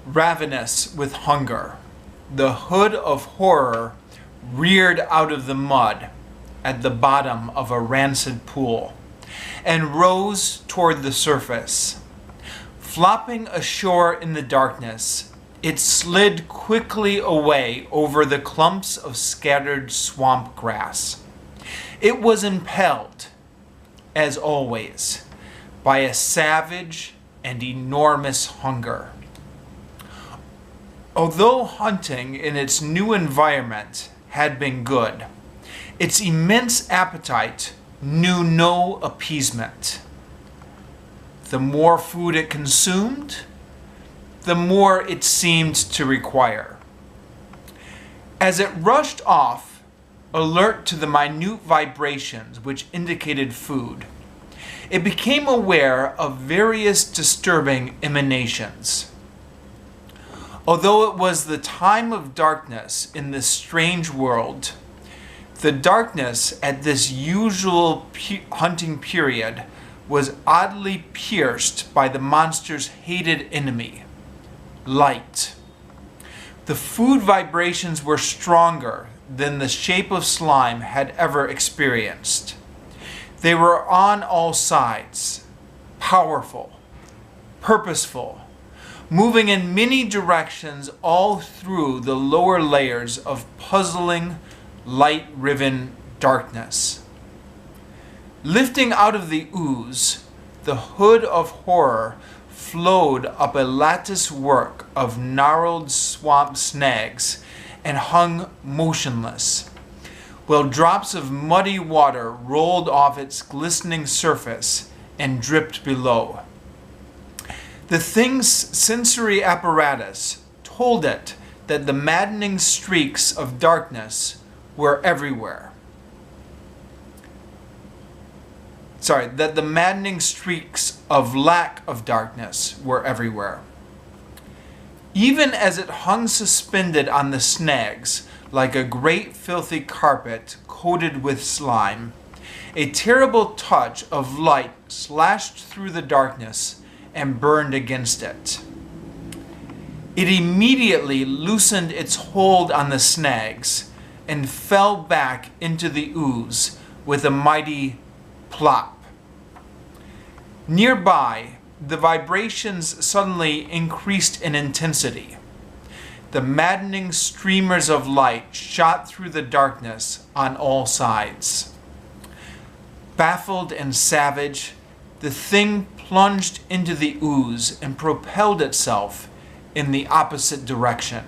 Ravenous with hunger, the hood of horror reared out of the mud at the bottom of a rancid pool and rose toward the surface. Flopping ashore in the darkness, it slid quickly away over the clumps of scattered swamp grass. It was impelled, as always, by a savage and enormous hunger. Although hunting in its new environment had been good, its immense appetite knew no appeasement. The more food it consumed, the more it seemed to require. As it rushed off, alert to the minute vibrations which indicated food, it became aware of various disturbing emanations. Although it was the time of darkness in this strange world, the darkness at this usual hunting period was oddly pierced by the monster's hated enemy, light. The food vibrations were stronger than the shape of slime had ever experienced. They were on all sides, powerful, purposeful, moving in many directions all through the lower layers of puzzling, light-riven darkness. Lifting out of the ooze, the hood of horror flowed up a lattice work of gnarled swamp snags and hung motionless, while drops of muddy water rolled off its glistening surface and dripped below. The thing's sensory apparatus told it that the maddening streaks of darkness were everywhere. That the maddening streaks of lack of darkness were everywhere. Even as it hung suspended on the snags like a great filthy carpet coated with slime, a terrible touch of light slashed through the darkness and burned against it. It immediately loosened its hold on the snags and fell back into the ooze with a mighty plop. Nearby, the vibrations suddenly increased in intensity. The maddening streamers of light shot through the darkness on all sides. Baffled and savage, the thing plunged into the ooze and propelled itself in the opposite direction.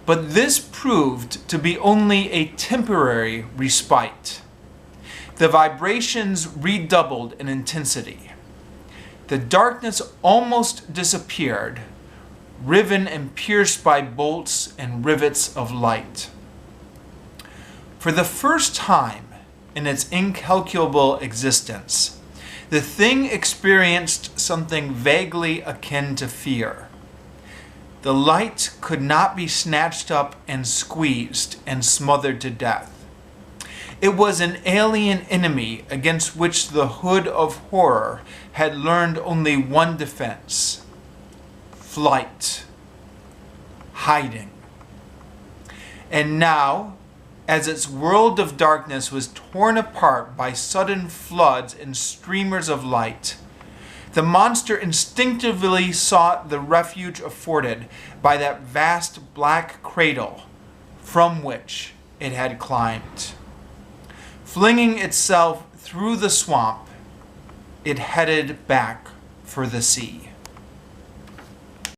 But this proved to be only a temporary respite. The vibrations redoubled in intensity. The darkness almost disappeared, riven and pierced by bolts and rivets of light. For the first time in its incalculable existence, the thing experienced something vaguely akin to fear. The light could not be snatched up and squeezed and smothered to death. It was an alien enemy against which the hood of horror had learned only one defense: flight, hiding. And now, as its world of darkness was torn apart by sudden floods and streamers of light, the monster instinctively sought the refuge afforded by that vast black cradle from which it had climbed. Flinging itself through the swamp, it headed back for the sea.